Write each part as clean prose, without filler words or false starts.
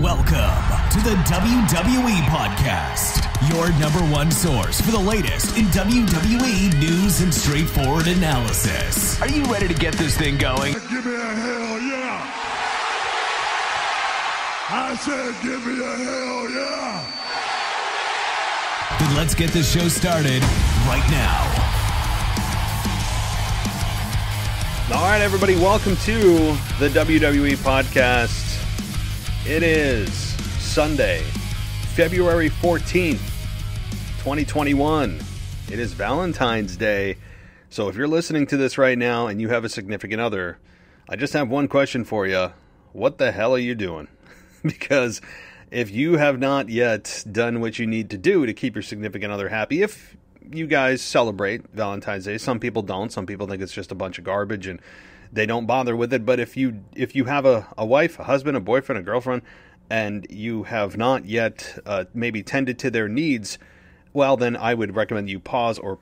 Welcome to the WWE Podcast, your number one source for the latest in WWE news and straightforward analysis. Are you ready to get this thing going? Give me a hell yeah! I said give me a hell yeah! Then let's get this show started right now. All right, everybody, welcome to the WWE Podcast. It is Sunday, February 14th, 2021. It is Valentine's Day. So if you're listening to this right now and you have a significant other, I just have one question for you. What the hell are you doing? Because if you have not yet done what you need to do to keep your significant other happy, if you guys celebrate Valentine's Day, some people don't. Some people think it's just a bunch of garbage and they don't bother with it. But if you have a wife, a husband, a boyfriend, a girlfriend, and you have not yet maybe tended to their needs, well, then I would recommend you pause or,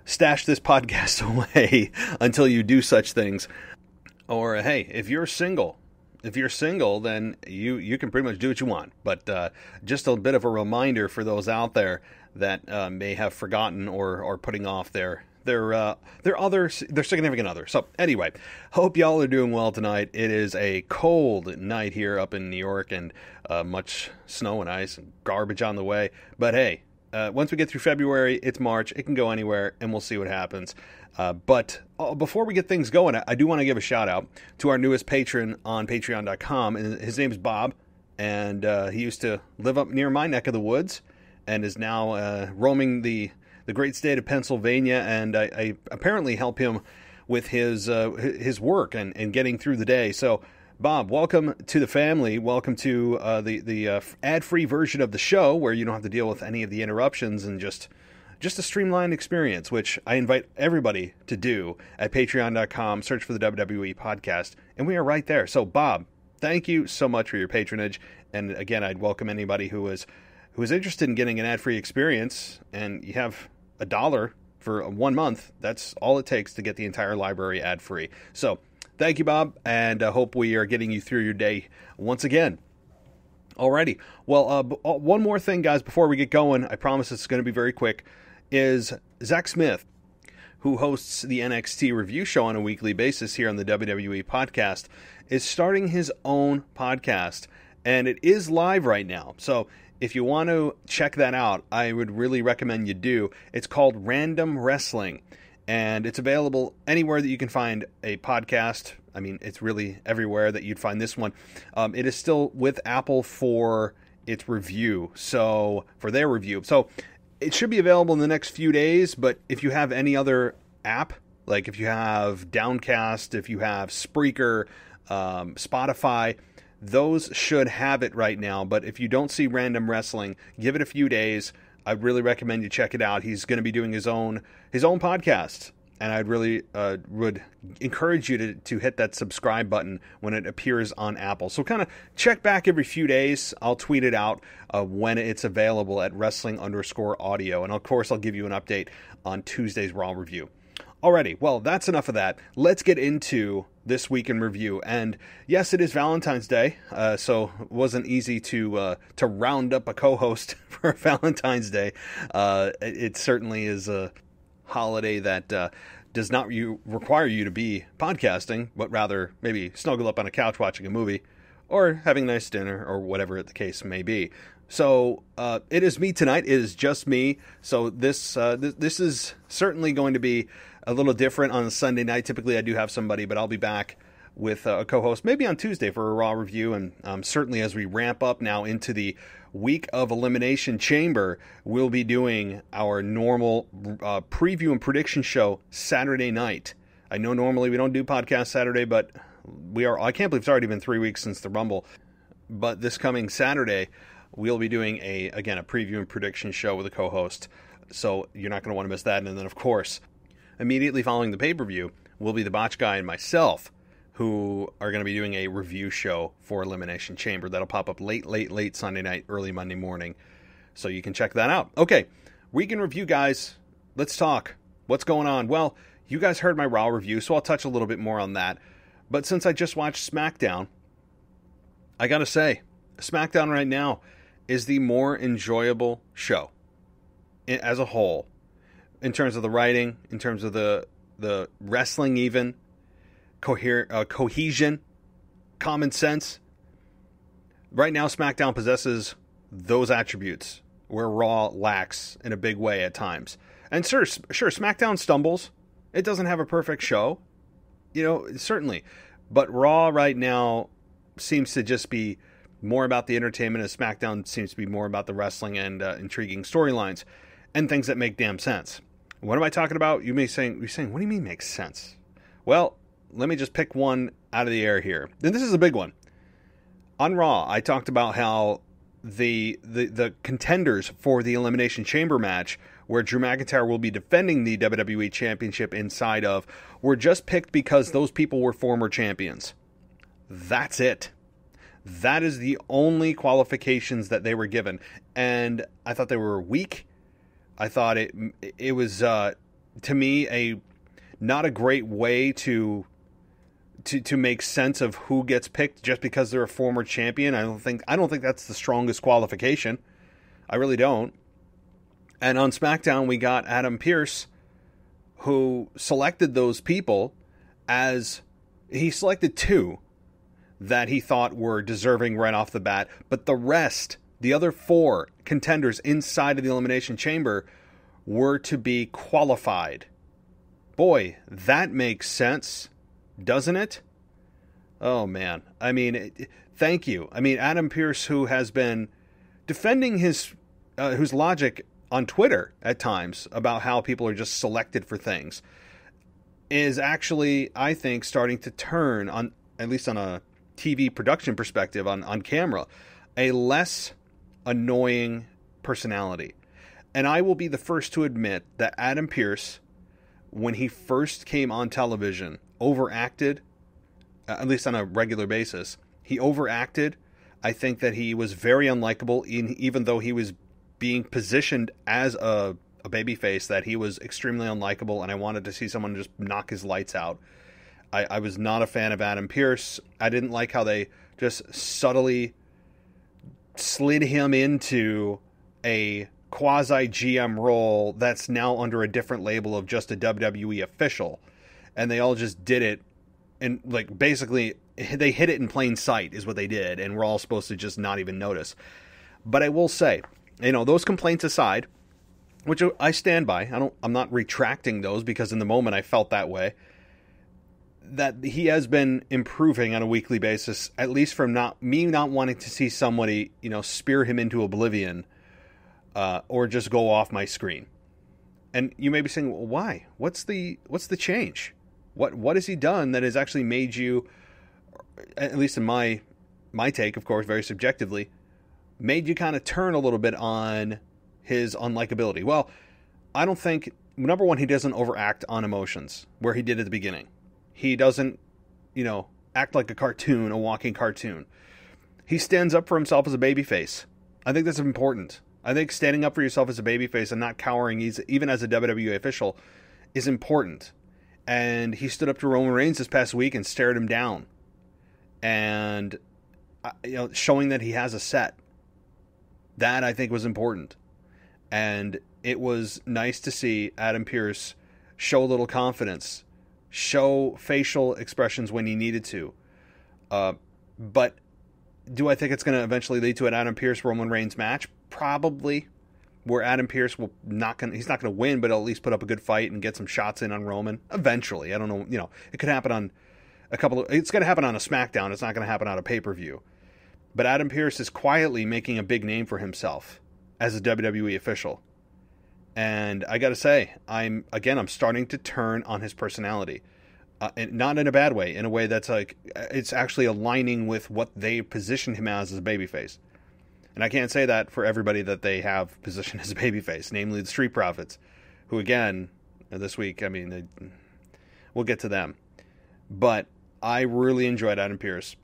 stash this podcast away until you do such things. Or, hey, if you're single, then you can pretty much do what you want. But just a bit of a reminder for those out there that may have forgotten or putting off their significant other. So anyway, hope y'all are doing well tonight. It is a cold night here up in New York and much snow and ice and garbage on the way. But hey, once we get through February, it's March. It can go anywhere and we'll see what happens. But before we get things going, I do want to give a shout out to our newest patron on patreon.com. And his name is Bob. And he used to live up near my neck of the woods and is now roaming the great state of Pennsylvania, and I apparently help him with his work and getting through the day. So, Bob, welcome to the family. Welcome to the ad-free version of the show where you don't have to deal with any of the interruptions and just a streamlined experience, which I invite everybody to do at patreon.com. Search for the WWE Podcast, and we are right there. So, Bob, thank you so much for your patronage. And again, I'd welcome anybody who is interested in getting an ad-free experience, and you have $1 for 1 month. That's all it takes to get the entire library ad-free. So thank you, Bob, and I hope we are getting you through your day once again. Alrighty. Well, one more thing, guys, before we get going, I promise it's going to be very quick, is Zach Smith, who hosts the NXT review show on a weekly basis here on the WWE Podcast, is starting his own podcast, and it is live right now. So if you want to check that out, I would really recommend you do. It's called Random Wrestling, and it's available anywhere that you can find a podcast. I mean, it's really everywhere that you'd find this one. It is still with Apple for its review, so for their review. So it should be available in the next few days, but if you have any other app, like if you have Downcast, if you have Spreaker, Spotify, those should have it right now. But if you don't see Random Wrestling, give it a few days. I'd really recommend you check it out. He's going to be doing his own podcast, and I'd really would encourage you to hit that subscribe button when it appears on Apple. So kind of check back every few days. I'll tweet it out when it's available at wrestling_audio. And of course, I'll give you an update on Tuesday's Raw review. Alrighty, well, that's enough of that. Let's get into this week in review. And yes, it is Valentine's Day, so it wasn't easy to round up a co-host for Valentine's Day. It certainly is a holiday that does not require you to be podcasting, but rather maybe snuggle up on a couch watching a movie or having a nice dinner or whatever the case may be. So it is me tonight. It is just me. So this is certainly going to be a little different on a Sunday night. Typically, I do have somebody, but I'll be back with a co-host maybe on Tuesday for a Raw review. And certainly as we ramp up now into the week of Elimination Chamber, we'll be doing our normal preview and prediction show Saturday night. I know normally we don't do podcast Saturday, but I can't believe it's already been 3 weeks since the Rumble. But this coming Saturday, we'll be doing a preview and prediction show with a co-host. So you're not going to want to miss that. And then, of course, immediately following the pay-per-view will be the Botch Guy and myself, who are going to be doing a review show for Elimination Chamber. That'll pop up late Sunday night, early Monday morning. So you can check that out. Okay, week in review, guys. Let's talk. What's going on? Well, you guys heard my Raw review, so I'll touch a little bit more on that. But since I just watched SmackDown, I gotta say, SmackDown right now is the more enjoyable show as a whole, in terms of the writing, in terms of the wrestling, even cohesion, common sense. Right now, SmackDown possesses those attributes where Raw lacks in a big way at times. And sure, SmackDown stumbles. It doesn't have a perfect show, certainly. But Raw right now seems to just be more about the entertainment, as SmackDown seems to be more about the wrestling and intriguing storylines and things that make damn sense. What am I talking about? You're saying, what do you mean makes sense? Well, let me just pick one out of the air here. And this is a big one. On Raw, I talked about how the contenders for the Elimination Chamber match, where Drew McIntyre will be defending the WWE Championship inside of, were just picked because those people were former champions. That's it. That is the only qualifications that they were given. And I thought they were weak. I thought it was, to me, not a great way to make sense of who gets picked just because they're a former champion. I don't think that's the strongest qualification. I really don't. And on SmackDown, we got Adam Pearce, who selected those people he selected 2 that he thought were deserving right off the bat. But the rest, the other 4 contenders inside of the Elimination Chamber, were to be qualified. Boy, that makes sense, doesn't it? Oh, man. I mean, thank you. I mean, Adam Pearce, who has been defending his logic on Twitter at times about how people are just selected for things, is actually, I think, starting to turn, on at least on a TV production perspective, on camera, a less annoying personality. And I will be the first to admit that Adam Pearce, when he first came on television, overacted, at least on a regular basis. He overacted. I think that he was very unlikable, even though he was being positioned as a babyface, that he was extremely unlikable, and I wanted to see someone just knock his lights out. I was not a fan of Adam Pearce. I didn't like how they just subtly slid him into a quasi-GM role that's now under a different label of just a WWE official. And they all just did it, and basically they hid it in plain sight is what they did, and we're all supposed to just not even notice. But I will say, those complaints aside, which I stand by, I'm not retracting those, because in the moment I felt that way, that he has been improving on a weekly basis, at least from not wanting to see somebody, spear him into oblivion, or just go off my screen. And you may be saying, well, why? What's the change? What has he done that has actually made you, at least in my take, of course, very subjectively, made you kind of turn a little bit on his unlikability? Well, I don't think, number one, he doesn't overact on emotions, where he did at the beginning. He doesn't, act like a cartoon, a walking cartoon. He stands up for himself as a babyface. I think that's important. I think standing up for yourself as a babyface and not cowering, even as a WWE official, is important. And he stood up to Roman Reigns this past week and stared him down. And, showing that he has a set. That, I think, was important. And it was nice to see Adam Pearce show a little confidence, show facial expressions when he needed to. But do I think it's going to eventually lead to an Adam Pearce-Roman Reigns match? Probably. Where Adam Pearce he's not going to win, but at least put up a good fight and get some shots in on Roman. Eventually. I don't know, it could happen on it's going to happen on a SmackDown. It's not going to happen on a pay-per-view. But Adam Pearce is quietly making a big name for himself as a WWE official. And I got to say, I'm starting to turn on his personality. And not in a bad way, in a way that's it's actually aligning with what they position him as a babyface. And I can't say that for everybody that they have positioned as a babyface, namely the Street Profits, who, again, this week, we'll get to them. But I really enjoyed Adam Pearce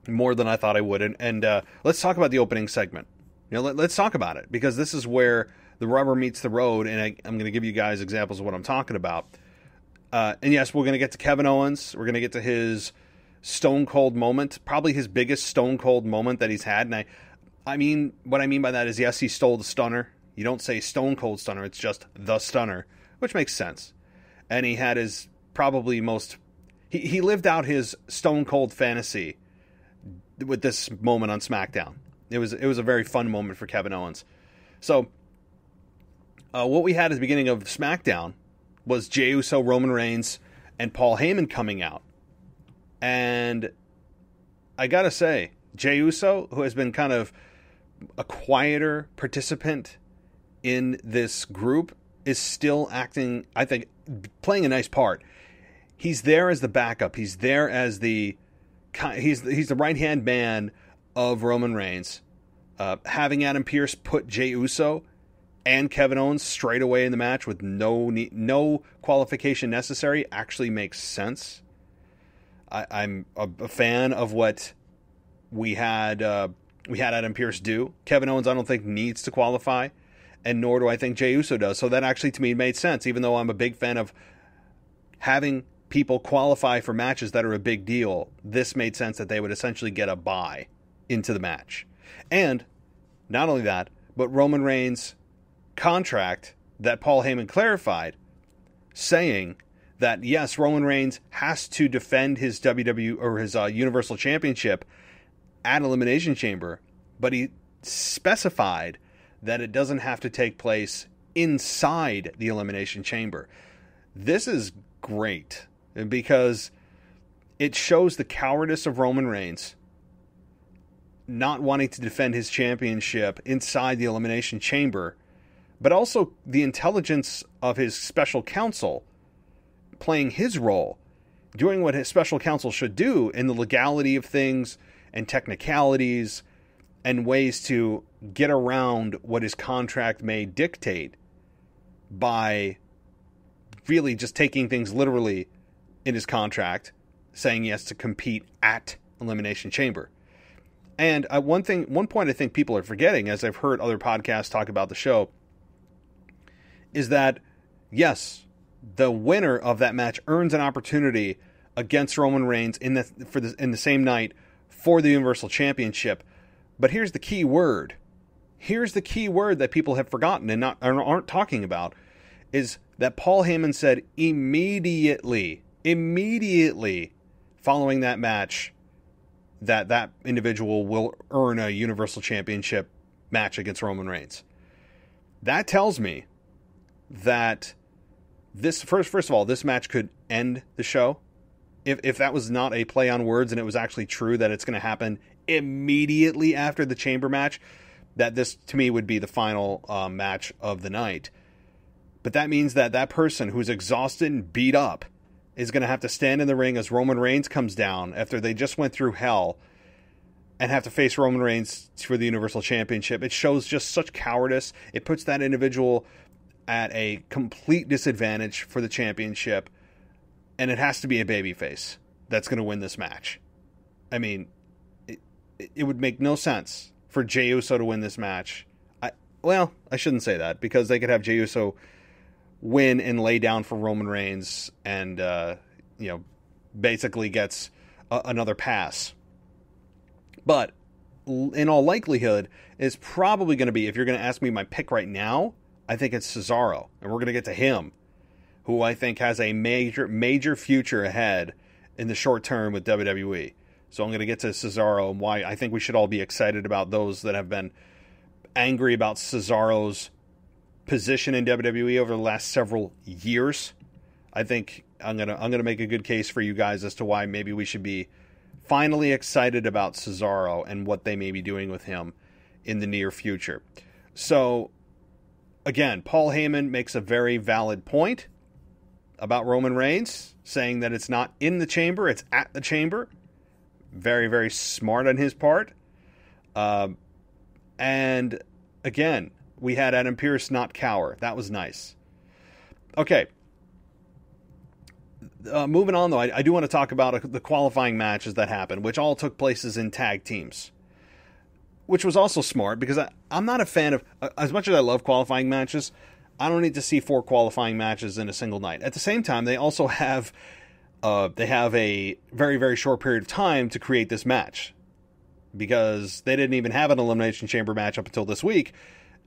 more than I thought I would. And let's talk about the opening segment. Let's talk about it, because this is where the rubber meets the road, and I'm going to give you guys examples of what I'm talking about. And yes, we're going to get to Kevin Owens. We're going to get to his stone cold moment, probably his biggest stone cold moment that he's had. And I mean, what I mean by that is, yes, he stole the stunner. You don't say stone cold stunner, it's just the stunner, which makes sense. And he had his probably most, he lived out his stone cold fantasy with this moment on SmackDown. It was a very fun moment for Kevin Owens. So, what we had at the beginning of SmackDown was Jey Uso, Roman Reigns, and Paul Heyman coming out. And I gotta say, Jey Uso, who has been kind of a quieter participant in this group, is still acting, I think, playing a nice part. He's there as the backup. He's there as the right-hand man of Roman Reigns. Having Adam Pearce put Jey Uso and Kevin Owens straight away in the match with no qualification necessary actually makes sense. I'm a fan of what we had Adam Pearce do. Kevin Owens, I don't think, needs to qualify, and nor do I think Jey Uso does. So that actually, to me, made sense, even though I'm a big fan of having people qualify for matches that are a big deal. This made sense that they would essentially get a bye into the match. And not only that, but Roman Reigns' contract that Paul Heyman clarified, saying that yes, Roman Reigns has to defend his his Universal Championship at Elimination Chamber, but he specified that it doesn't have to take place inside the Elimination Chamber. This is great because it shows the cowardice of Roman Reigns not wanting to defend his championship inside the Elimination Chamber, but also the intelligence of his special counsel playing his role, doing what his special counsel should do in the legality of things and technicalities and ways to get around what his contract may dictate by really just taking things literally in his contract, saying yes to compete at Elimination Chamber. And one point I think people are forgetting, as I've heard other podcasts talk about the show, is that, yes, the winner of that match earns an opportunity against Roman Reigns in the same night for the Universal Championship. But here's the key word. Here's the key word that people have forgotten and aren't talking about, is that Paul Heyman said immediately following that match that individual will earn a Universal Championship match against Roman Reigns. That tells me that this first of all, this match could end the show. If that was not a play on words and it was actually true that it's going to happen immediately after the chamber match, that this to me would be the final match of the night. But that means that person who's exhausted and beat up is going to have to stand in the ring as Roman Reigns comes down after they just went through hell and have to face Roman Reigns for the Universal Championship. It shows just such cowardice. It puts that individual at a complete disadvantage for the championship, and it has to be a babyface that's going to win this match. I mean, it would make no sense for Jey Uso to win this match. I shouldn't say that, because they could have Jey Uso win and lay down for Roman Reigns and, basically gets another pass. But in all likelihood, it's probably going to be, if you're going to ask me my pick right now, I think it's Cesaro, and we're going to get to him, who I think has a major future ahead in the short term with WWE. So I'm going to get to Cesaro and why I think we should all be excited about those that have been angry about Cesaro's position in WWE over the last several years. I think I'm gonna make a good case for you guys as to why maybe we should be finally excited about Cesaro and what they may be doing with him in the near future. So again, Paul Heyman makes a very valid point about Roman Reigns, saying that it's not in the chamber, it's at the chamber. Very, very smart on his part. And again, we had Adam Pearce not cower. That was nice. Okay. Moving on, though, I do want to talk about the qualifying matches that happened, which all took places in tag teams, which was also smart, because I'm not a fan of, as much as I love qualifying matches, I don't need to see 4 qualifying matches in a single night. At the same time, they also have they have a very, very short period of time to create this match, because they didn't even have an Elimination Chamber match up until this week,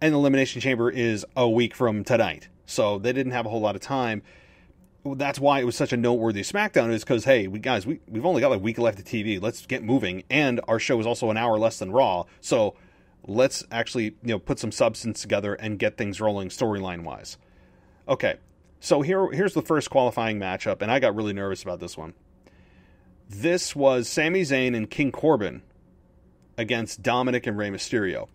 and the Elimination Chamber is a week from tonight. So they didn't have a whole lot of time. That's why it was such a noteworthy SmackDown, is because, hey, we've only got like a week left of TV. Let's get moving. And our show is also an hour less than Raw. So let's actually, put some substance together and get things rolling storyline-wise. Okay, so here's the first qualifying matchup, and I got really nervous about this one. This was Sami Zayn and King Corbin against Dominic and Rey Mysterio.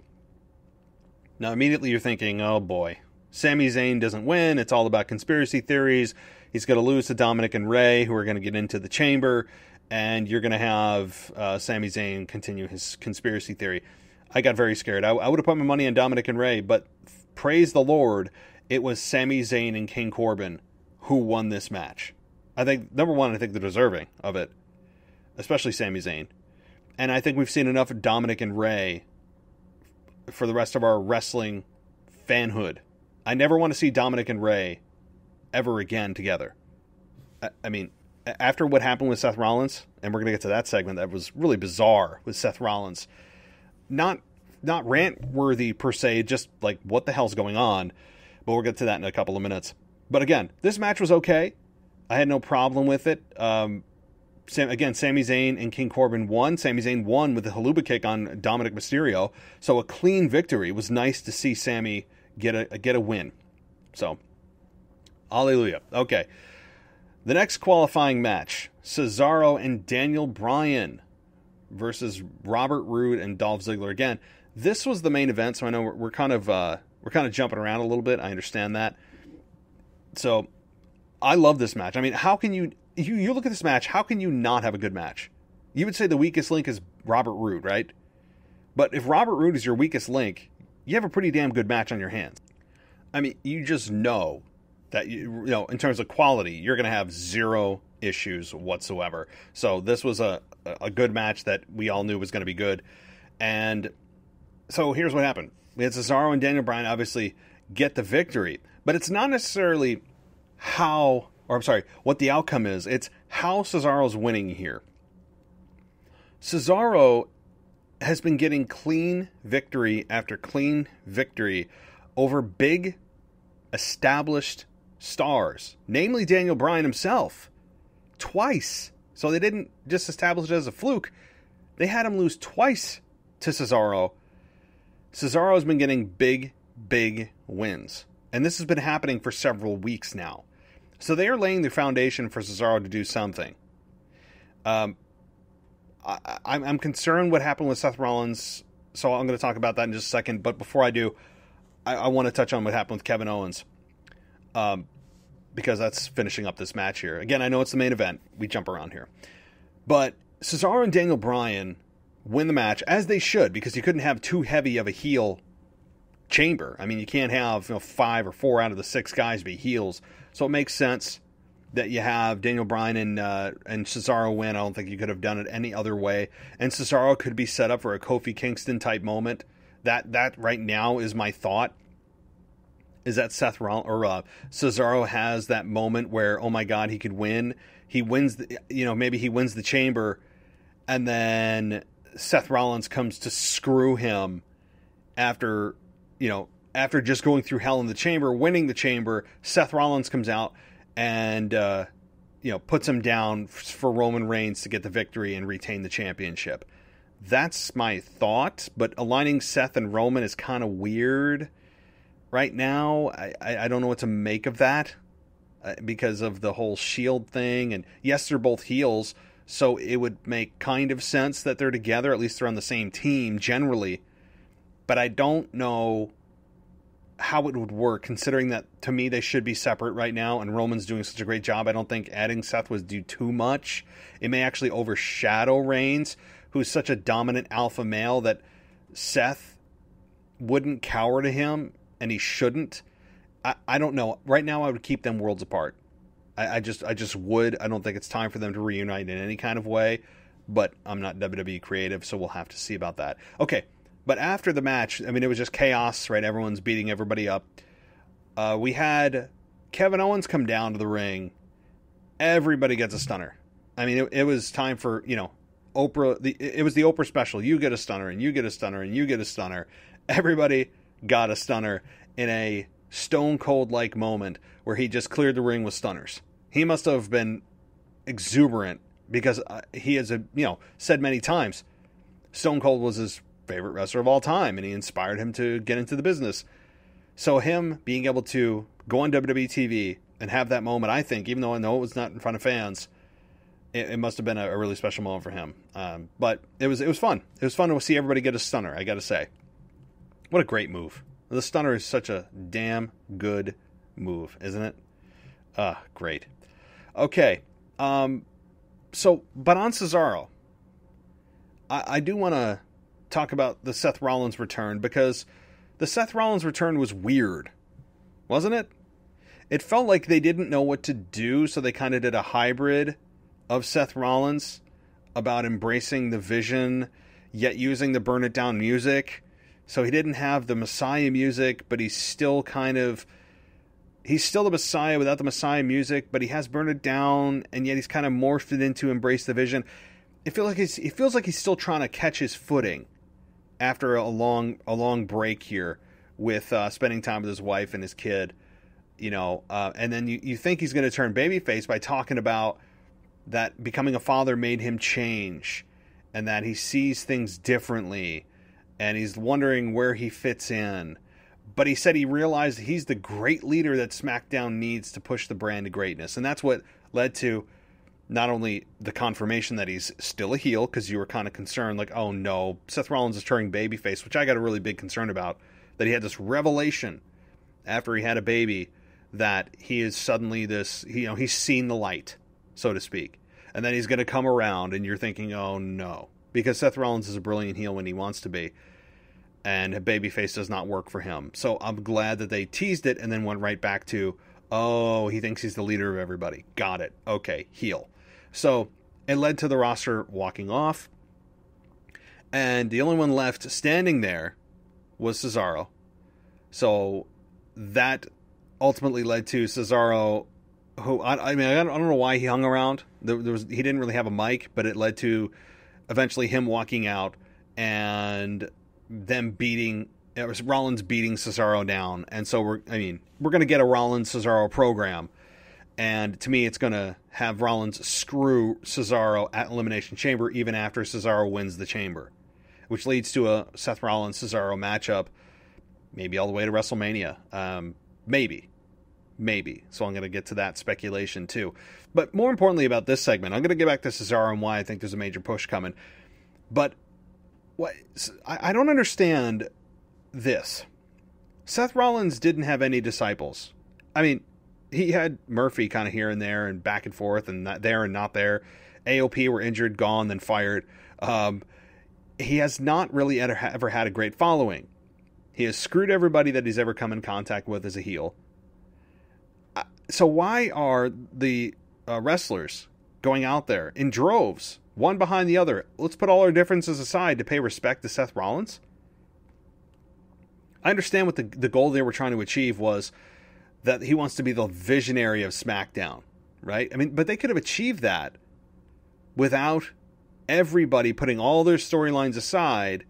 Now, immediately you're thinking, oh boy, Sami Zayn doesn't win. It's all about conspiracy theories. He's going to lose to Dominic and Rey, who are going to get into the chamber, and you're going to have Sami Zayn continue his conspiracy theory. I got very scared. I would have put my money on Dominic and Rey, but praise the Lord, it was Sami Zayn and King Corbin who won this match. I think, number one, I think they're deserving of it, especially Sami Zayn. And I think we've seen enough of Dominic and Rey for the rest of our wrestling fanhood. I never want to see Dominic and Rey ever again together. I mean, after what happened with Seth Rollins, and we're going to get to that segment that was really bizarre with Seth Rollins, not rant-worthy per se, just like, what the hell's going on? But we'll get to that in a couple of minutes. But again, this match was okay. I had no problem with it. Sami Zayn and King Corbin won. Sami Zayn won with a haluba kick on Dominic Mysterio. So a clean victory. It was nice to see Sami get a win. So, hallelujah. Okay. The next qualifying match, Cesaro and Daniel Bryan versus Robert Roode and Dolph Ziggler. Again, this was the main event, so I know we're kind of jumping around a little bit. I understand that. So, I love this match. I mean, how can you look at this match, how can you not have a good match? You would say the weakest link is Robert Roode, right? But if Robert Roode is your weakest link, you have a pretty damn good match on your hands. I mean, you just know that, in terms of quality, you're going to have zero issues whatsoever. So this was a good match that we all knew was going to be good. And so here's what happened. We had Cesaro and Daniel Bryan obviously get the victory. But it's not necessarily what the outcome is. It's how Cesaro's winning here. Cesaro has been getting clean victory after clean victory over big, established stars, namely Daniel Bryan himself, twice. So they didn't just establish it as a fluke. They had him lose twice to Cesaro. Cesaro's been getting big, big wins. And this has been happening for several weeks now. So they are laying the foundation for Cesaro to do something. I'm concerned what happened with Seth Rollins, so I'm going to talk about that in just a second. But before I do, I want to touch on what happened with Kevin Owens, because that's finishing up this match here. Again, I know it's the main event. We jump around here. But Cesaro and Daniel Bryan win the match, as they should, because you couldn't have too heavy of a heel chamber. I mean, you can't have 5 or 4 out of the 6 guys be heels. So it makes sense that you have Daniel Bryan and Cesaro win. I don't think you could have done it any other way. And Cesaro could be set up for a Kofi Kingston type moment. That right now is my thought. Is that Cesaro has that moment where, oh my God, he could win. He wins, maybe he wins the chamber, and then Seth Rollins comes to screw him after just going through hell in the chamber, winning the chamber. Seth Rollins comes out and puts him down for Roman Reigns to get the victory and retain the championship. That's my thought, but aligning Seth and Roman is kind of weird right now. I don't know what to make of that because of the whole Shield thing. And yes, they're both heels, so it would make kind of sense that they're together. At least they're on the same team generally. But I don't know how it would work, considering that, to me, they should be separate right now, and Roman's doing such a great job. I don't think adding Seth would do too much. It may actually overshadow Reigns, who's such a dominant alpha male that Seth wouldn't cower to him, and he shouldn't. I don't know. Right now, I would keep them worlds apart. I just would. I don't think it's time for them to reunite in any kind of way, but I'm not WWE creative, so we'll have to see about that. Okay. But after the match, I mean, it was just chaos, right? Everyone's beating everybody up. We had Kevin Owens come down to the ring, everybody gets a stunner. I mean, it was time for, Oprah. It was the Oprah special. You get a stunner, and you get a stunner, and you get a stunner. Everybody got a stunner in a Stone Cold-like moment where he just cleared the ring with stunners. He must have been exuberant because he has, said many times Stone Cold was his favorite wrestler of all time, and he inspired him to get into the business. So him being able to go on WWE TV and have that moment, I think, even though I know it was not in front of fans, it must have been a really special moment for him. But it was fun. It was fun to see everybody get a stunner, I got to say. What a great move. The stunner is such a damn good move, isn't it? Great. Okay. But on Cesaro, I do want to talk about the Seth Rollins return, because the Seth Rollins return was weird, wasn't it? It felt like they didn't know what to do, so they kind of did a hybrid of Seth Rollins about embracing the vision, yet using the Burn It Down music. So he didn't have the Messiah music, but he's still the Messiah without the Messiah music, but he has Burn It Down, and yet he's kind of morphed it into Embrace the Vision. It feels like he's still trying to catch his footing after a long break here with spending time with his wife and his kid, and then you think he's going to turn babyface by talking about that becoming a father made him change, and that he sees things differently, and he's wondering where he fits in. But he said he realized he's the great leader that SmackDown needs to push the brand to greatness. And that's what led to not only the confirmation that he's still a heel, because you were kind of concerned, like, oh no, Seth Rollins is turning babyface, which I got a really big concern about, that he had this revelation after he had a baby that he is suddenly this, he's seen the light, so to speak. And then he's going to come around, and you're thinking, oh no, because Seth Rollins is a brilliant heel when he wants to be, and a babyface does not work for him. So I'm glad that they teased it and then went right back to, oh, he thinks he's the leader of everybody. Got it. Okay, heel. So it led to the roster walking off, and the only one left standing there was Cesaro. So that ultimately led to Cesaro, who I don't know why he hung around. He didn't really have a mic, but it led to eventually him walking out and them Rollins beating Cesaro down. And so we're going to get a Rollins Cesaro program. And to me, it's going to have Rollins screw Cesaro at Elimination Chamber even after Cesaro wins the Chamber, which leads to a Seth Rollins Cesaro matchup, maybe all the way to WrestleMania. Maybe. So I'm going to get to that speculation too. But more importantly about this segment, I'm going to get back to Cesaro and why I think there's a major push coming. But I don't understand this. Seth Rollins didn't have any disciples. I mean, he had Murphy kind of here and there and back and forth and not there and not there. AOP were injured, gone, then fired. He has not really ever had a great following. He has screwed everybody that he's ever come in contact with as a heel. So why are the wrestlers going out there in droves, one behind the other? Let's put all our differences aside to pay respect to Seth Rollins. I understand what the goal they were trying to achieve was, that he wants to be the visionary of SmackDown, right? I mean, but they could have achieved that without everybody putting all their storylines aside,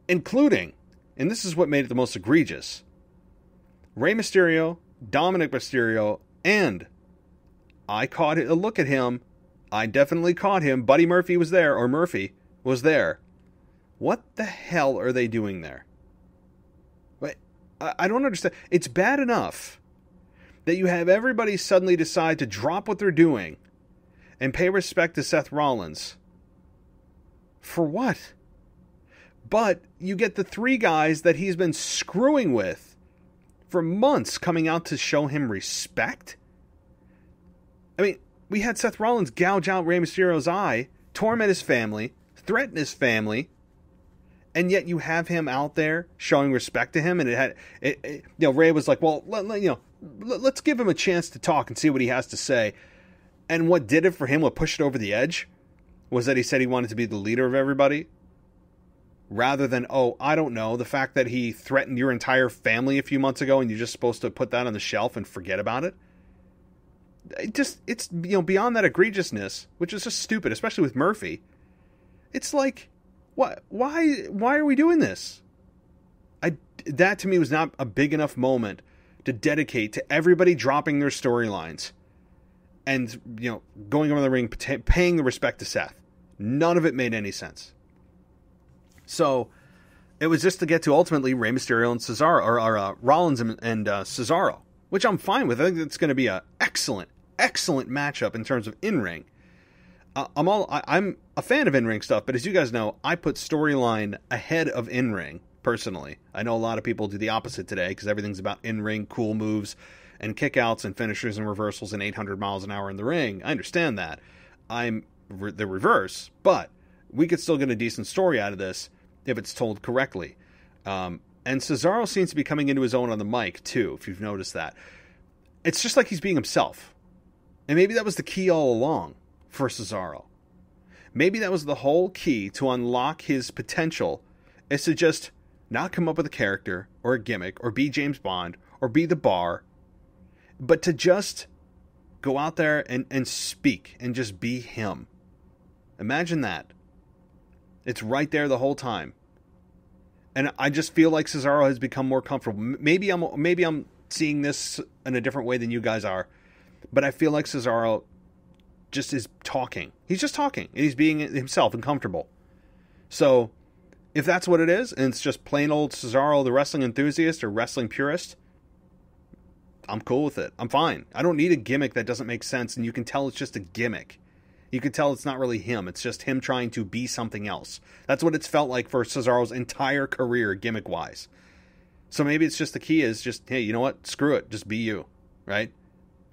including, and this is what made it the most egregious, Rey Mysterio, Dominic Mysterio, and I caught a look at him. I definitely caught him. Buddy Murphy was there, or Murphy was there. What the hell are they doing there? I don't understand. It's bad enough that you have everybody suddenly decide to drop what they're doing and pay respect to Seth Rollins. For what? But you get the three guys that he's been screwing with for months coming out to show him respect? I mean, we had Seth Rollins gouge out Rey Mysterio's eye, torment his family, threaten his family, and yet you have him out there showing respect to him. And Rey was like, well, let's give him a chance to talk and see what he has to say. And what did it for him, what pushed it over the edge, was that he said he wanted to be the leader of everybody. Rather than, I don't know, the fact that he threatened your entire family a few months ago and you're just supposed to put that on the shelf and forget about it. it's beyond that egregiousness, which is just stupid, especially with Murphy. It's like, what? Why are we doing this? That to me was not a big enough moment to dedicate to everybody dropping their storylines and going over the ring, paying the respect to Seth. None of it made any sense. So it was just to get to ultimately Rey Mysterio and Cesaro, or Rollins and Cesaro, which I'm fine with. I think it's going to be an excellent matchup in terms of in-ring. I'm a fan of in-ring stuff, but as you guys know, I put storyline ahead of in-ring, personally. I know a lot of people do the opposite today, because everything's about in-ring, cool moves, and kickouts, and finishers, and reversals, and 800 miles an hour in the ring. I understand that. I'm the reverse, but we could still get a decent story out of this if it's told correctly. And Cesaro seems to be coming into his own on the mic, too, if you've noticed that. It's just like he's being himself. And maybe that was the key all along for Cesaro. Maybe that was the whole key to unlock his potential, is to just not come up with a character or a gimmick or be James Bond or be the Bar, but to just go out there and speak and just be him. Imagine that. It's right there the whole time. And I just feel like Cesaro has become more comfortable. Maybe I'm seeing this in a different way than you guys are, but I feel like Cesaro just is talking. He's just talking, and he's being himself and comfortable. So if that's what it is, and it's just plain old Cesaro, the wrestling enthusiast or wrestling purist, I'm cool with it. I'm fine. I don't need a gimmick that doesn't make sense, and you can tell it's just a gimmick. You can tell it's not really him. It's just him trying to be something else. That's what it's felt like for Cesaro's entire career, gimmick-wise. So maybe it's just the key is just, hey, you know what? Screw it. Just be you, right?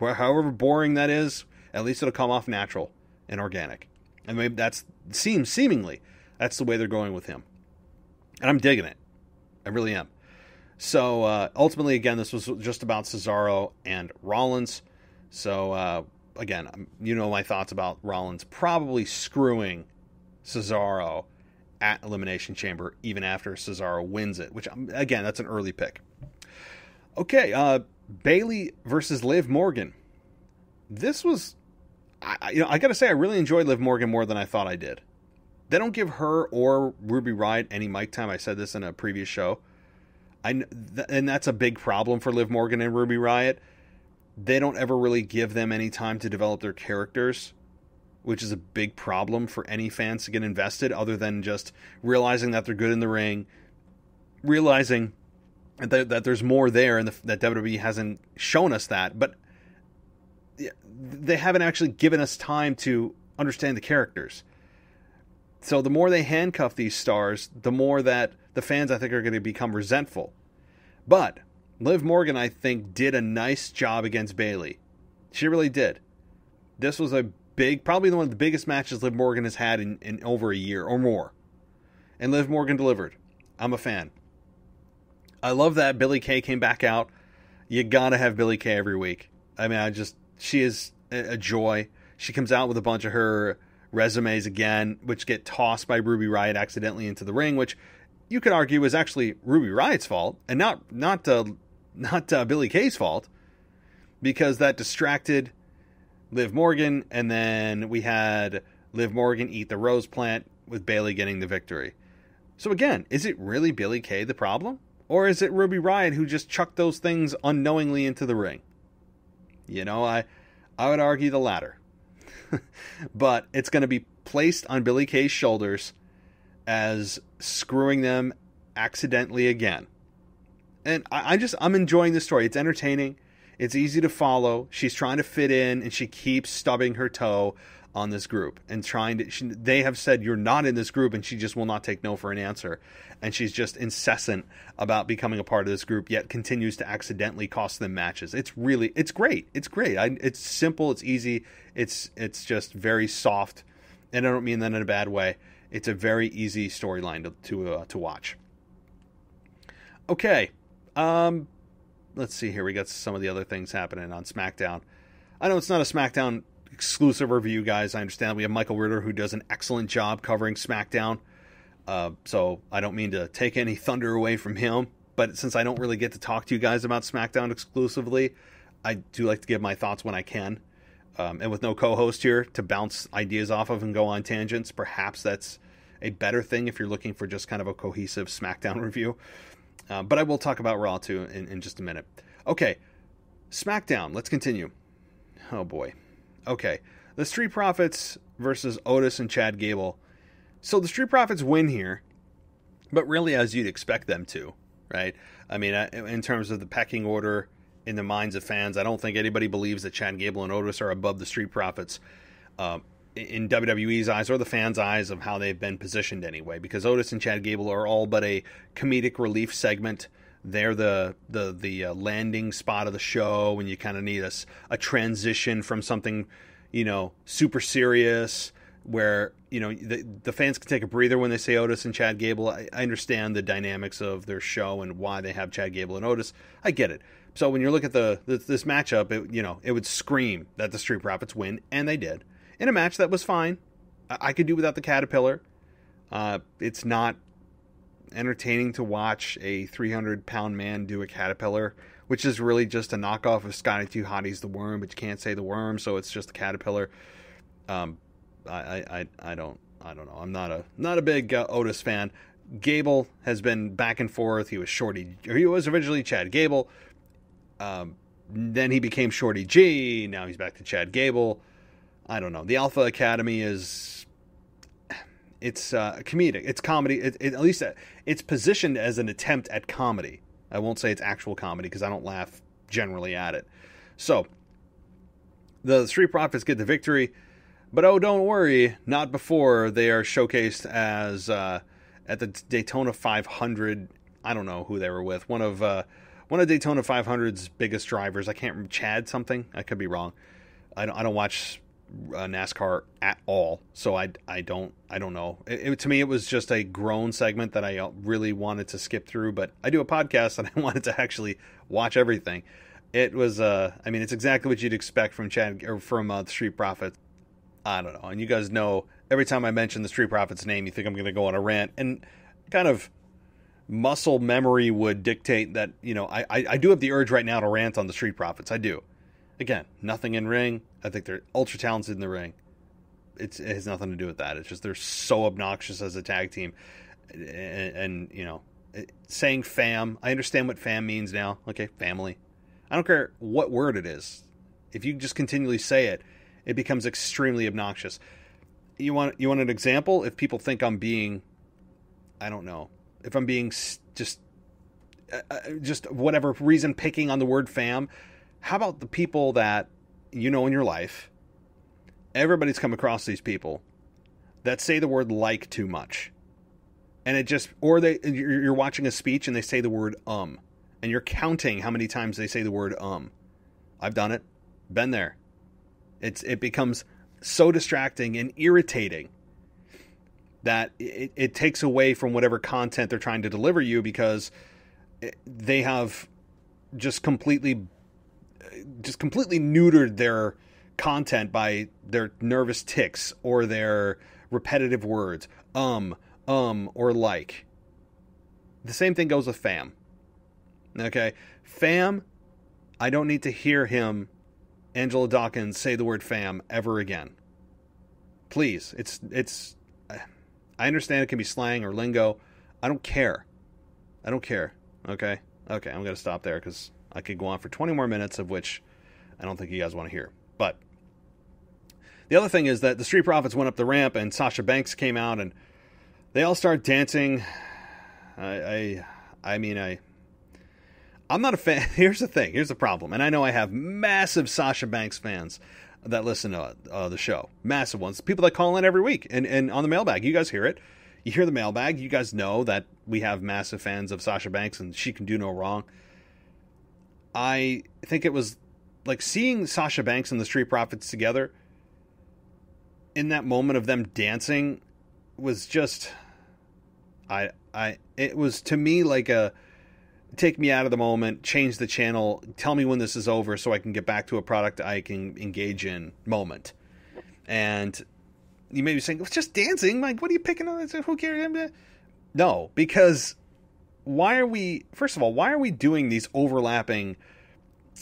However boring that is, at least it'll come off natural and organic. And maybe seemingly, that's the way they're going with him. And I'm digging it. I really am. So, ultimately, again, this was just about Cesaro and Rollins. So, again, my thoughts about Rollins probably screwing Cesaro at Elimination Chamber, even after Cesaro wins it, which, again, that's an early pick. Okay, Bayley versus Liv Morgan. This was, I gotta say, I really enjoyed Liv Morgan more than I thought I did. They don't give her or Ruby Riott any mic time. I said this in a previous show. And that's a big problem for Liv Morgan and Ruby Riott. They don't ever really give them any time to develop their characters, which is a big problem for any fans to get invested, other than just realizing that they're good in the ring, realizing that there's more there, and that WWE hasn't shown us that. But they haven't actually given us time to understand the characters. So the more they handcuff these stars, the more that the fans, I think, are going to become resentful. But Liv Morgan, I think, did a nice job against Bayley. She really did. This was probably one of the biggest matches Liv Morgan has had in over a year or more. And Liv Morgan delivered. I'm a fan. I love that Billie Kay came back out. You gotta have Billie Kay every week. I mean, she is a joy. She comes out with a bunch of her resumes again, which get tossed by Ruby Riott accidentally into the ring, which you could argue is actually Ruby Riott's fault and not Billie Kay's fault, because that distracted Liv Morgan, and then we had Liv Morgan eat the rose plant with Bayley getting the victory. So again, is it really Billie Kay the problem? Or is it Ruby Riott who just chucked those things unknowingly into the ring? I would argue the latter. But it's going to be placed on Billie Kay's shoulders as screwing them accidentally again. And I'm enjoying the story. It's entertaining. It's easy to follow. She's trying to fit in, and she keeps stubbing her toe on this group and they have said, you're not in this group, and she just will not take no for an answer. And she's just incessant about becoming a part of this group, yet continues to accidentally cost them matches. It's great. It's great. It's simple. It's easy. It's just very soft. And I don't mean that in a bad way. It's a very easy storyline to watch. Okay. Let's see here. We got some of the other things happening on SmackDown. I know it's not a SmackDown exclusive review, guys. I understand we have Michael Ritter, who does an excellent job covering SmackDown. So I don't mean to take any thunder away from him, but since I don't really get to talk to you guys about SmackDown exclusively, I do like to give my thoughts when I can. And with no co-host here to bounce ideas off of and go on tangents, perhaps that's a better thing if you're looking for just kind of a cohesive SmackDown review. But I will talk about Raw too in just a minute. Okay, SmackDown. Let's continue. Oh boy. Okay, the Street Profits versus Otis and Chad Gable. So the Street Profits win here, but really as you'd expect them to, right? I mean, in terms of the pecking order in the minds of fans, I don't think anybody believes that Chad Gable and Otis are above the Street Profits in WWE's eyes or the fans' eyes of how they've been positioned anyway, because Otis and Chad Gable are all but a comedic relief segment. They're the landing spot of the show when you kind of need a transition from something, super serious where, the fans can take a breather when they say Otis and Chad Gable. I understand the dynamics of their show and why they have Chad Gable and Otis. I get it. So when you look at this matchup, it would scream that the Street Profits win, and they did. In a match that was fine. I could do without the Caterpillar. It's not entertaining to watch a 300-pound man do a Caterpillar, which is really just a knockoff of Scotty 2 Hotty's The Worm, but you can't say The Worm, so it's just a Caterpillar. I don't know. I'm not a big Otis fan. Gable has been back and forth. He was originally Chad Gable. Then he became Shorty G. Now he's back to Chad Gable. I don't know. The Alpha Academy it's comedic. It's comedy. At least it's positioned as an attempt at comedy. I won't say it's actual comedy because I don't laugh generally at it. So the Street Profits get the victory, but don't worry, not before they are showcased as at the Daytona 500. I don't know who they were with. One of Daytona 500's biggest drivers. I can't remember, Chad something. I could be wrong. I don't watch NASCAR at all, so I don't know. To me, it was just a groan segment that I really wanted to skip through, but I do a podcast and I wanted to actually watch everything. It was it's exactly what you'd expect from Chad or from the Street Profits. I don't know, and you guys know every time I mention the Street Profits name, you think I'm going to go on a rant, and kind of muscle memory would dictate that I do have the urge right now to rant on the Street Profits. I do. Again, nothing in ring. I think they're ultra talented in the ring. It has nothing to do with that. It's just they're so obnoxious as a tag team. And saying fam, I understand what fam means now. Okay, family. I don't care what word it is. If you just continually say it, it becomes extremely obnoxious. You want an example? If people think I'm being, I don't know, if I'm being just whatever reason picking on the word fam, how about the people that in your life? Everybody's come across these people that say the word like too much. And you're watching a speech and they say the word and you're counting how many times they say the word I've done it. Been there. It becomes so distracting and irritating that it takes away from whatever content they're trying to deliver you, because they have just completely neutered their content by their nervous tics or their repetitive words, or like. The same thing goes with fam. Okay? Fam, I don't need to hear him, Angelo Dawkins, say the word fam ever again. Please. I understand it can be slang or lingo. I don't care. Okay? Okay, I'm going to stop there because I could go on for 20 more minutes, of which I don't think you guys want to hear. But the other thing is that the Street Profits went up the ramp and Sasha Banks came out and they all start dancing. I'm not a fan. Here's the thing. Here's the problem. And I know I have massive Sasha Banks fans that listen to the show. Massive ones. People that call in every week. And on the mailbag, you guys hear it. You hear the mailbag. You guys know that we have massive fans of Sasha Banks and she can do no wrong. I think it was like seeing Sasha Banks and the Street Profits together in that moment of them dancing was just, it was to me like a take me out of the moment, change the channel, tell me when this is over so I can get back to a product I can engage in moment. And you may be saying, it's just dancing. Like, what are you picking on? Who cares? No, because why are we doing these overlapping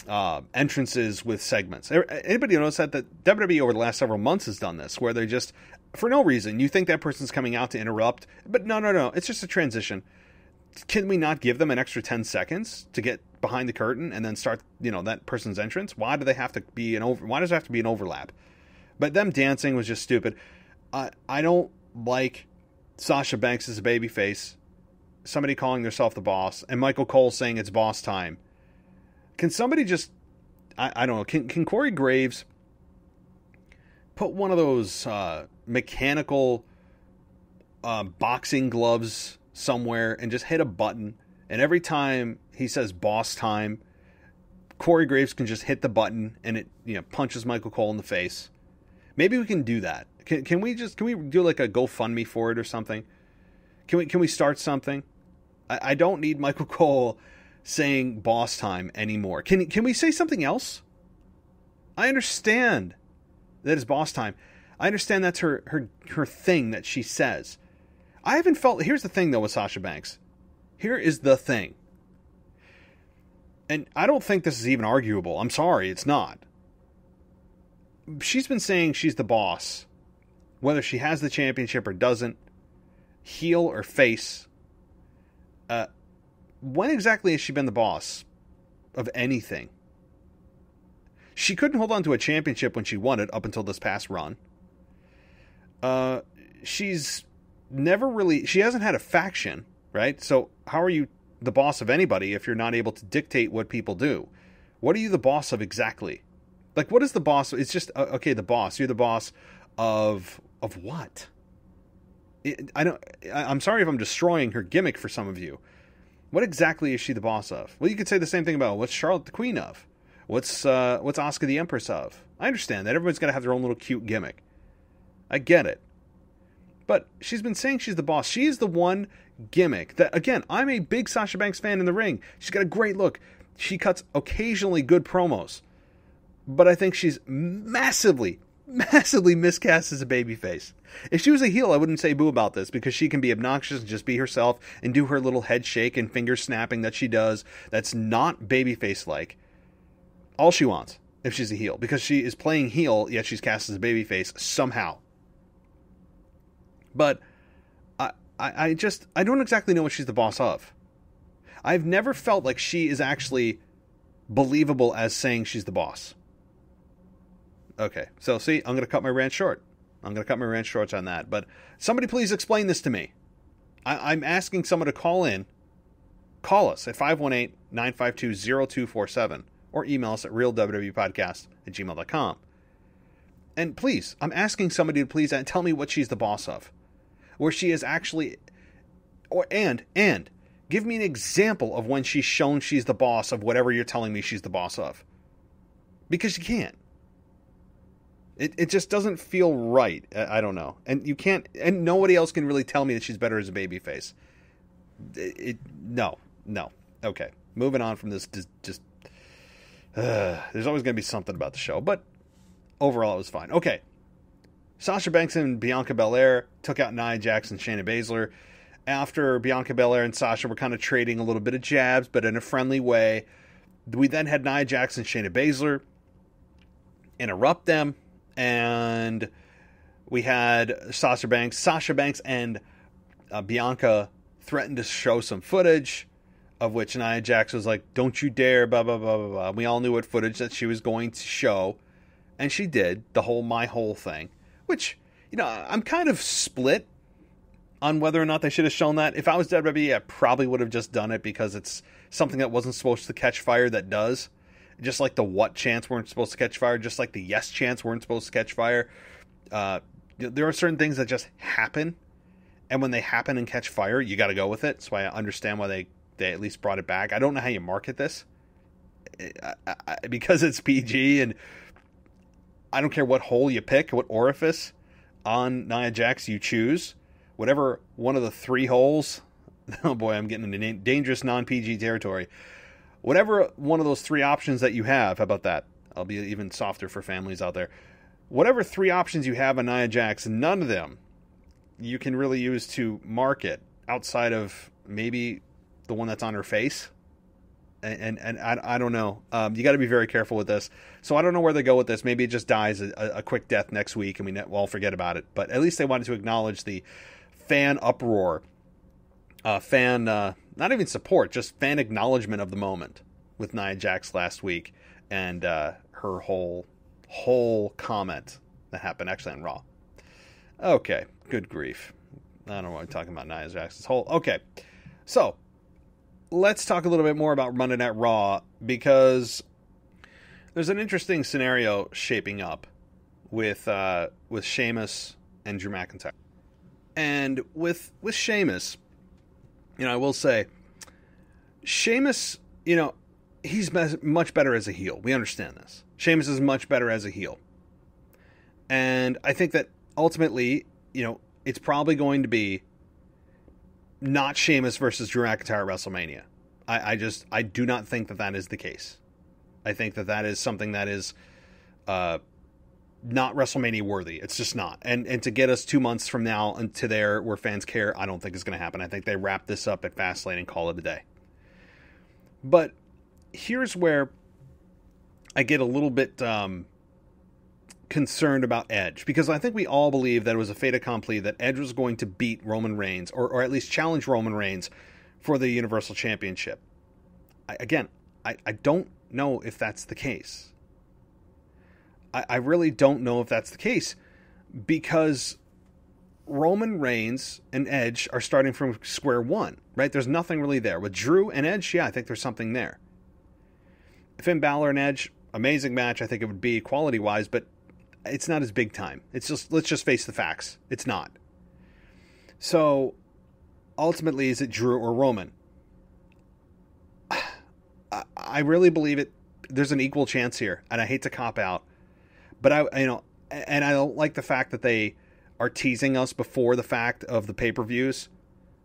entrances with segments. Anybody notice that WWE over the last several months has done this, where they just, for no reason, you think that person's coming out to interrupt, but no, it's just a transition. Can we not give them an extra 10 seconds to get behind the curtain and then start, that person's entrance? Why do they have to be why does it have to be an overlap? But them dancing was just stupid. I don't like Sasha Banks as a babyface, somebody calling themselves the boss, and Michael Cole saying it's boss time. Can somebody just, I don't know, can Corey Graves put one of those mechanical boxing gloves somewhere and just hit a button, and every time he says boss time, Corey Graves can just hit the button and it punches Michael Cole in the face? Maybe we can do that. Can we do like a GoFundMe for it or something? Can we start something? I don't need Michael Cole saying boss time anymore. Can we say something else? I understand that it's boss time. I understand that's her thing that she says. I haven't felt... Here's the thing, though, with Sasha Banks. Here is the thing. And I don't think this is even arguable. I'm sorry, it's not. She's been saying she's the boss, whether she has the championship or doesn't, heel or face. When exactly has she been the boss of anything? She couldn't hold on to a championship when she won it up until this past run. She's never really... She hasn't had a faction, right? So how are you the boss of anybody if you're not able to dictate what people do? What are you the boss of exactly? Like, what is the boss? It's just, okay, the boss. You're the boss of what? I'm sorry if I'm destroying her gimmick for some of you. What exactly is she the boss of? Well, you could say the same thing about what's Charlotte the Queen of? What's Asuka the Empress of? I understand that everyone's got to have their own little cute gimmick. I get it. But she's been saying she's the boss. She is the one gimmick that, again, I'm a big Sasha Banks fan in the ring. She's got a great look. She cuts occasionally good promos. But I think she's massively miscast as a babyface. If she was a heel, I wouldn't say boo about this, because she can be obnoxious and just be herself and do her little head shake and finger snapping that she does. That's not babyface-like. All she wants, if she's a heel, because she is playing heel, yet she's cast as a babyface somehow. But I don't exactly know what she's the boss of. I've never felt like she is actually believable as saying she's the boss. Okay, so see, I'm going to cut my rant short. I'm going to cut my rant short on that. But somebody please explain this to me. I'm asking someone to call in. Call us at 518-952-0247 or email us at realwwepodcast@gmail.com. And please, I'm asking somebody to please tell me what she's the boss of. Where she is actually... And give me an example of when she's shown she's the boss of whatever you're telling me she's the boss of. Because you can't. It just doesn't feel right. I don't know. And you can't... And nobody else can really tell me that she's better as a babyface. No. Okay. Moving on from this. There's always going to be something about the show. But overall, it was fine. Okay. Sasha Banks and Bianca Belair took out Nia Jax and Shayna Baszler. After Bianca Belair and Sasha were kind of trading a little bit of jabs, but in a friendly way, we then had Nia Jax and Shayna Baszler interrupt them, and we had Sasha Banks and Bianca threatened to show some footage, of which Nia Jax was like, "Don't you dare, blah, blah, blah, blah, blah." We all knew what footage that she was going to show, and she did, my whole thing, which, I'm kind of split on whether or not they should have shown that. If I was WWE, I probably would have just done it because it's something that wasn't supposed to catch fire that does. Just like the what chants weren't supposed to catch fire, just like the yes chants weren't supposed to catch fire. There are certain things that just happen, and when they happen and catch fire, you got to go with it. That's why I understand why they at least brought it back. I don't know how you market this, because it's PG, and I don't care what hole you pick, what orifice on Nia Jax you choose. Whatever one of the three holes, oh boy, I'm getting into dangerous non-PG territory. Whatever one of those three options that you have, how about that? I'll be even softer for families out there. Whatever three options you have on Nia Jax, none of them you can really use to market outside of maybe the one that's on her face. And I don't know. You got to be very careful with this. So I don't know where they go with this. Maybe it just dies a quick death next week and we all forget about it. But at least they wanted to acknowledge the fan uproar, not even support, just fan acknowledgement of the moment with Nia Jax last week and her whole comment that happened actually on Raw. Okay, good grief. I don't know what I'm talking about. Nia Jax's whole... Okay, so let's talk a little bit more about Monday Night Raw, because there's an interesting scenario shaping up with Sheamus and Drew McIntyre. And with Sheamus, I will say, Sheamus, he's much better as a heel. We understand this. Sheamus is much better as a heel. And I think that ultimately, it's probably going to be not Sheamus versus Drew McIntyre at WrestleMania. I do not think that is the case. I think that is something that is not WrestleMania worthy. It's just not. And to get us 2 months from now into there where fans care, I don't think it's going to happen. I think they wrap this up at Fastlane and call it a day. But here's where I get a little bit concerned about Edge, because I think we all believe that it was a fait accompli that Edge was going to beat Roman Reigns, or at least challenge Roman Reigns for the Universal Championship. I don't know if that's the case. I really don't know if that's the case, because Roman Reigns and Edge are starting from square one, right? There's nothing really there. With Drew and Edge, yeah, I think there's something there. Finn Balor and Edge, amazing match. I think it would be quality-wise, but it's not as big time. It's just, let's just face the facts. It's not. So, ultimately, is it Drew or Roman? I really believe it. There's an equal chance here, and I hate to cop out, but and I don't like the fact that they are teasing us before the fact of the pay-per-views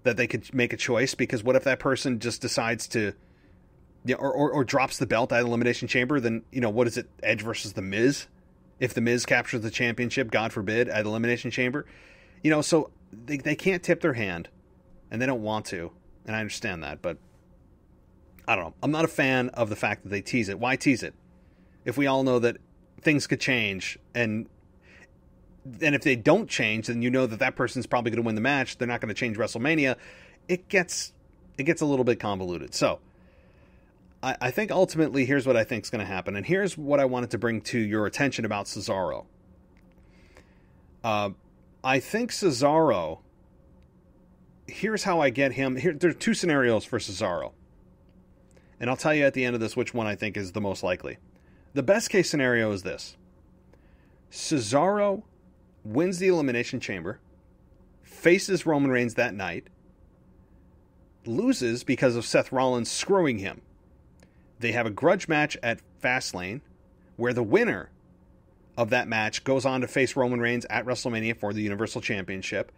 that they could make a choice, because what if that person just decides to, or drops the belt at Elimination Chamber? Then, what is it, Edge versus The Miz? If The Miz captures the championship, God forbid, at Elimination Chamber. So they can't tip their hand, and they don't want to, and I understand that, but I don't know. I'm not a fan of the fact that they tease it. Why tease it? If we all know that things could change, and if they don't change, then that person's probably going to win the match. They're not going to change WrestleMania. It gets a little bit convoluted. So I think ultimately here's what I think is going to happen, and here's what I wanted to bring to your attention about Cesaro. I think Cesaro, here's how I get him. There are two scenarios for Cesaro, and I'll tell you at the end of this which one I think is the most likely. The best case scenario is this. Cesaro wins the Elimination Chamber, faces Roman Reigns that night, loses because of Seth Rollins screwing him. They have a grudge match at Fastlane, where the winner of that match goes on to face Roman Reigns at WrestleMania for the Universal Championship.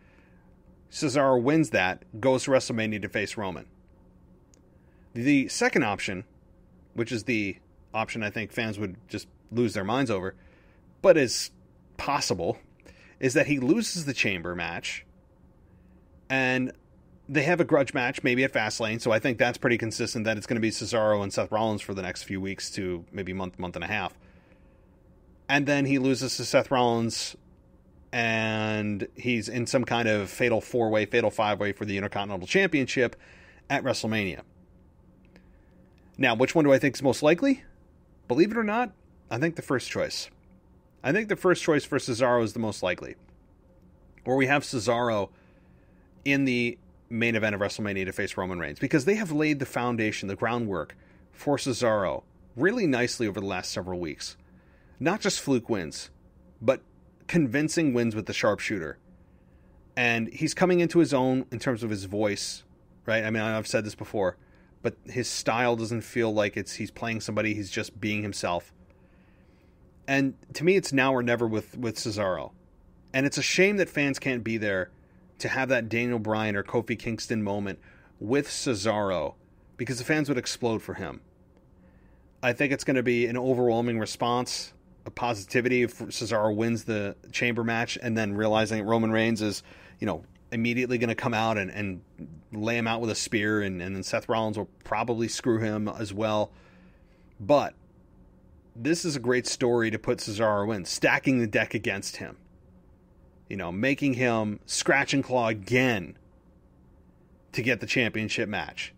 Cesaro wins that, goes to WrestleMania to face Roman. The second option, which is the option I think fans would just lose their minds over, but is possible, is that he loses the Chamber match, and they have a grudge match, maybe at Fastlane, so I think that's pretty consistent that it's going to be Cesaro and Seth Rollins for the next few weeks to maybe month and a half. And then he loses to Seth Rollins, and he's in some kind of fatal 4-way, fatal 5-way for the Intercontinental Championship at WrestleMania. Now, which one do I think is most likely? Believe it or not, I think the first choice. I think the first choice for Cesaro is the most likely. Where we have Cesaro in the main event of WrestleMania to face Roman Reigns, because they have laid the foundation, the groundwork for Cesaro really nicely over the last several weeks. Not just fluke wins, but convincing wins with the sharpshooter. And he's coming into his own in terms of his voice, right? I mean, I've said this before, but his style doesn't feel like he's playing somebody, he's just being himself. And to me, it's now or never with Cesaro. And it's a shame that fans can't be there to have that Daniel Bryan or Kofi Kingston moment with Cesaro, because the fans would explode for him. I think it's going to be an overwhelming response, a positivity if Cesaro wins the Chamber match, and then realizing that Roman Reigns is, immediately going to come out and lay him out with a spear, and then Seth Rollins will probably screw him as well. But this is a great story to put Cesaro in, stacking the deck against him. You know, making him scratch and claw again to get the championship match.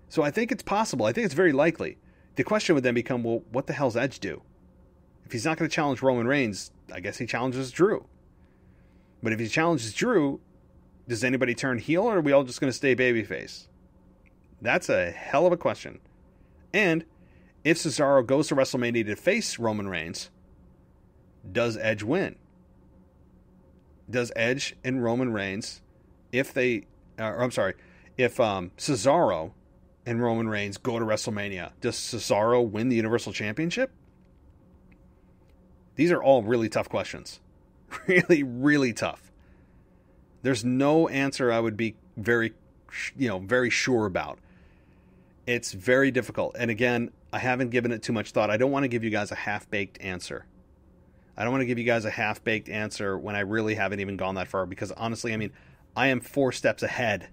So I think it's possible. I think it's very likely. The question would then become, well, what the hell's Edge do? If he's not going to challenge Roman Reigns, I guess he challenges Drew. But if he challenges Drew, does anybody turn heel, or are we all just going to stay babyface? That's a hell of a question. And if Cesaro goes to WrestleMania to face Roman Reigns, does Edge win? Does Edge and Roman Reigns, if Cesaro and Roman Reigns go to WrestleMania, does Cesaro win the Universal Championship? These are all really tough questions. Really, really tough. There's no answer I would be very sure about. It's very difficult. And again, I haven't given it too much thought. I don't want to give you guys a half-baked answer. I don't want to give you guys a half-baked answer when I really haven't even gone that far, because honestly, I mean, I am 4 steps ahead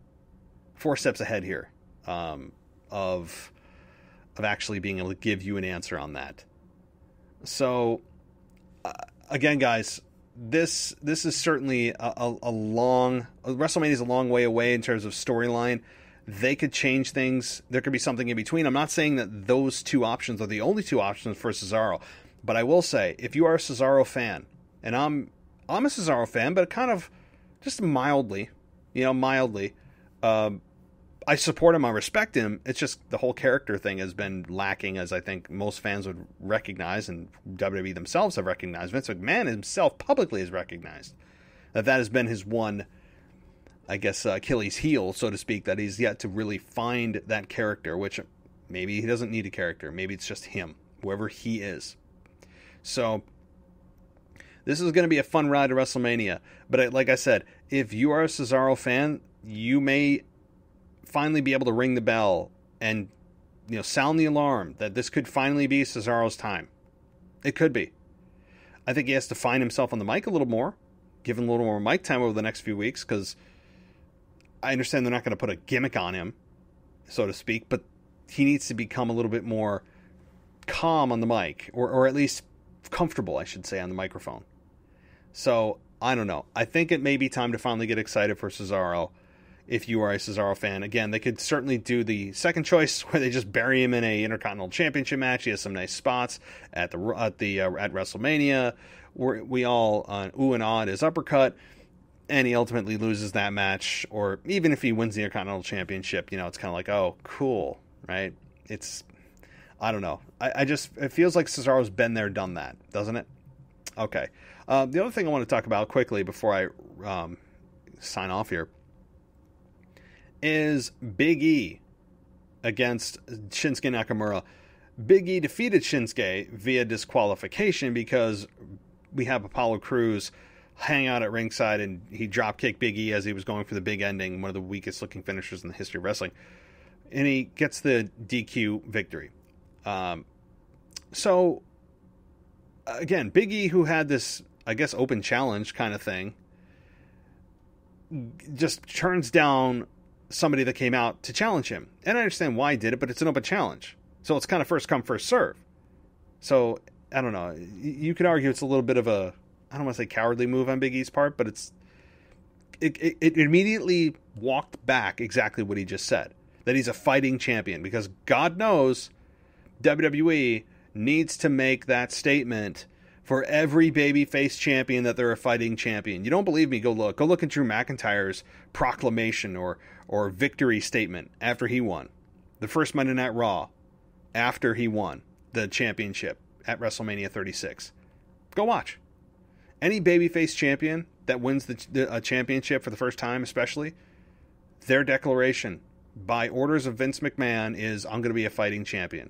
here of actually being able to give you an answer on that. So again, guys, this is certainly a long, WrestleMania is a long way away in terms of storyline. They could change things. There could be something in between. I'm not saying that those 2 options are the only 2 options for Cesaro, but I will say, if you are a Cesaro fan, and I'm a Cesaro fan, but kind of just mildly, I support him, I respect him. It's just the whole character thing has been lacking, as I think most fans would recognize, and WWE themselves have recognized. Vince McMahon himself publicly has recognized that has been his one, I guess, Achilles heel, so to speak, that he's yet to really find that character, which maybe he doesn't need a character. Maybe it's just him, whoever he is. So this is going to be a fun ride to WrestleMania. But like I said, if you are a Cesaro fan, you may finally be able to ring the bell and sound the alarm that this could finally be Cesaro's time. It could be. I think he has to find himself on the mic a little more, give him a little more mic time over the next few weeks, because I understand they're not going to put a gimmick on him, so to speak, but he needs to become a little bit more calm on the mic, or at least comfortable, I should say, on the microphone. So, I don't know. I think it may be time to finally get excited for Cesaro. If you are a Cesaro fan, again, they could certainly do the second choice where they just bury him in a Intercontinental Championship match. He has some nice spots at WrestleMania, where we all ooh and ah at his uppercut, and he ultimately loses that match. Or even if he wins the Intercontinental Championship, it's kind of like, oh, cool, right? I don't know. It feels like Cesaro's been there, done that, doesn't it? Okay. The other thing I want to talk about quickly before I sign off here is Big E against Shinsuke Nakamura. Big E defeated Shinsuke via disqualification because we have Apollo Crews hang out at ringside, and he drop-kicked Big E as he was going for the big ending, one of the weakest-looking finishers in the history of wrestling. And he gets the DQ victory. So, again, Big E, who had this, I guess, open challenge kind of thing, just turns down somebody that came out to challenge him. And I understand why he did it, but it's an open challenge. So it's kind of first come, first serve. So, I don't know. You could argue it's a little bit of a, I don't want to say cowardly move on Big E's part, but it immediately walked back exactly what he just said. That he's a fighting champion. Because God knows WWE needs to make that statement for every babyface champion that they're a fighting champion. You don't believe me? Go look. Go look at Drew McIntyre's proclamation or victory statement after he won. The first Monday Night Raw after he won the championship at WrestleMania 36. Go watch. Any babyface champion that wins the championship for the first time, especially, their declaration by orders of Vince McMahon is, I'm going to be a fighting champion.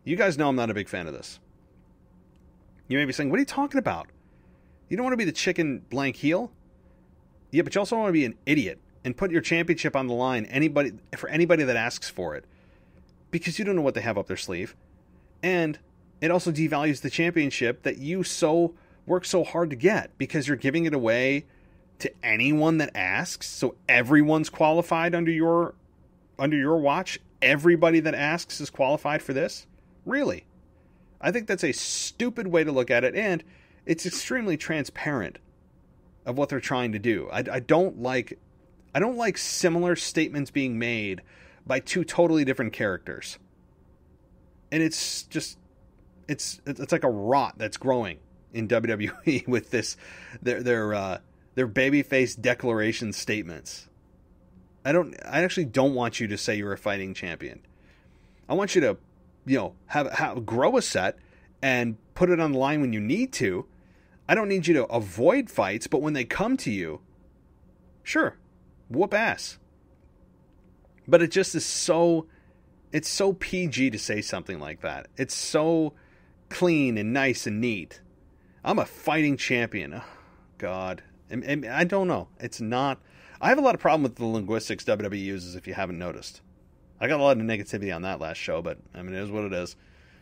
You guys know I'm not a big fan of this. You may be saying, what are you talking about? You don't want to be the chicken blank heel? Yeah, but you also want to be an idiot and put your championship on the line for anybody that asks for it. Because you don't know what they have up their sleeve. And it also devalues the championship that you work so hard to get, because you're giving it away to anyone that asks. So everyone's qualified under your watch. Everybody that asks is qualified for this. Really, I think that's a stupid way to look at it, and it's extremely transparent of what they're trying to do. I don't like similar statements being made by two totally different characters. And it's just it's like a rot that's growing in WWE with this their babyface declaration statements. I actually don't want you to say you're a fighting champion. I want you to, have grow a set and put it on the line when you need to. I don't need you to avoid fights, but when they come to you, sure, whoop ass. But it just is it's so PG to say something like that. It's so clean and nice and neat. I'm a fighting champion. Oh, God. And I don't know. It's not. I have a lot of problem with the linguistics WWE uses, if you haven't noticed. I got a lot of negativity on that last show, but it is what it is.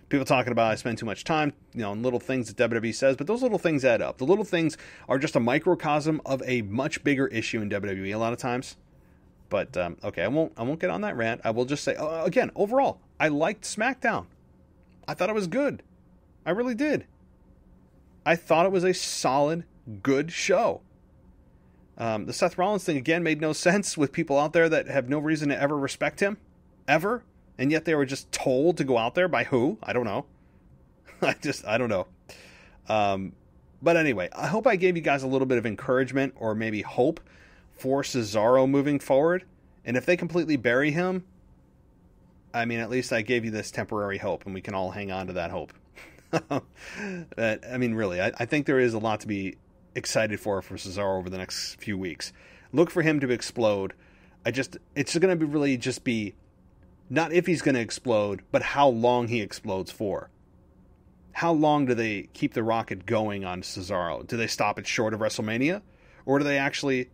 People talking about I spend too much time, on little things that WWE says, but those little things add up. The little things are just a microcosm of a much bigger issue in WWE a lot of times. But okay, I won't get on that rant. I will just say again, overall, I liked SmackDown. I thought it was good. I really did. I thought it was a solid, good show. The Seth Rollins thing again made no sense with people out there that have no reason to ever respect him, ever. And yet they were just told to go out there by who? I don't know. I don't know. But anyway, I hope I gave you guys a little bit of encouragement or maybe hope for Cesaro moving forward. And if they completely bury him, at least I gave you this temporary hope and we can all hang on to that hope. Really, I think there is a lot to be excited for Cesaro over the next few weeks. Look for him to explode. It's going to be not if he's going to explode, but how long he explodes for. How long do they keep the rocket going on Cesaro? Do they stop it short of WrestleMania? Or do they actually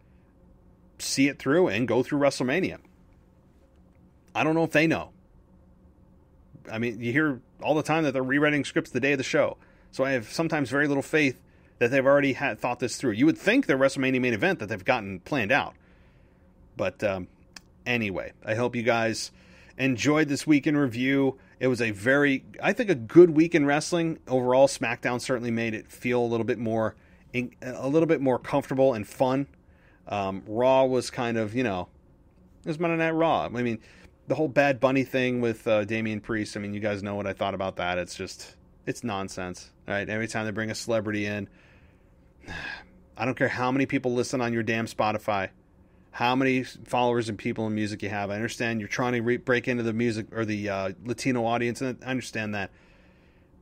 see it through and go through WrestleMania? I don't know if they know. You hear all the time that they're rewriting scripts the day of the show. So I have sometimes very little faith that they've already thought this through. You would think their WrestleMania main event that they've gotten planned out. But anyway, I hope you guys enjoyed this week in review. It was a good week in wrestling. Overall, SmackDown certainly made it feel a little bit more comfortable and fun. Raw was kind of, it was Monday Night Raw. The whole Bad Bunny thing with Damian Priest, you guys know what I thought about that. It's nonsense. All right, every time they bring a celebrity in, I don't care how many people listen on your damn Spotify, how many followers and people in music you have. I understand you're trying to break into the music or the Latino audience, and I understand that.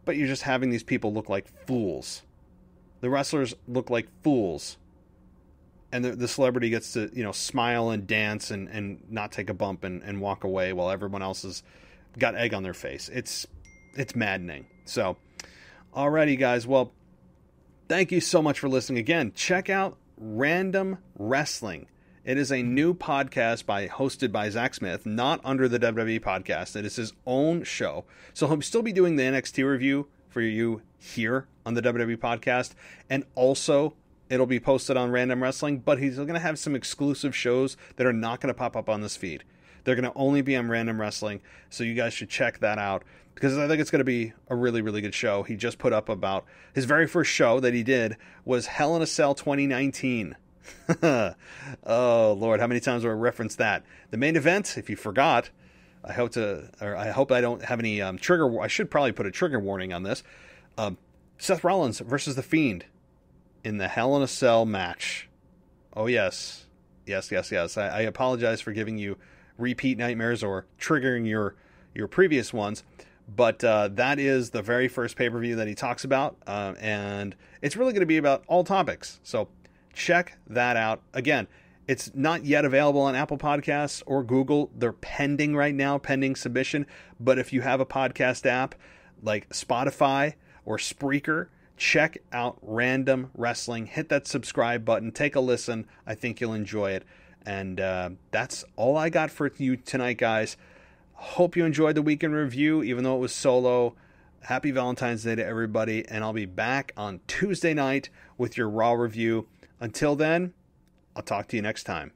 But you're just having these people look like fools. The wrestlers look like fools. And the celebrity gets to, smile and dance and not take a bump and walk away while everyone else has got egg on their face. It's maddening. So, alrighty, guys. Well, thank you so much for listening. Again, check out Random Wrestling. It is a new podcast hosted by Zach Smith, not under the WWE podcast. It is his own show. So he'll still be doing the NXT review for you here on the WWE podcast. And also, it'll be posted on Random Wrestling, but he's going to have some exclusive shows that are not going to pop up on this feed. They're going to only be on Random Wrestling, so you guys should check that out, because I think it's going to be a really, really good show. He just put up about his very first show that he did was Hell in a Cell 2019. Oh, Lord, how many times do I reference that? The main event, if you forgot, I hope I don't have any trigger. I should probably put a trigger warning on this. Seth Rollins versus The Fiend in the Hell in a Cell match. Oh, yes. Yes. I apologize for giving you repeat nightmares or triggering your previous ones, but that is the very first pay-per-view that he talks about, and it's really going to be about all topics. So check that out. Again, it's not yet available on Apple Podcasts or Google. They're pending right now, pending submission. But if you have a podcast app like Spotify or Spreaker, check out Random Wrestling. Hit that subscribe button. Take a listen. I think you'll enjoy it. And that's all I got for you tonight, guys. Hope you enjoyed the weekend review, even though it was solo. Happy Valentine's Day to everybody. And I'll be back on Tuesday night with your Raw review. Until then, I'll talk to you next time.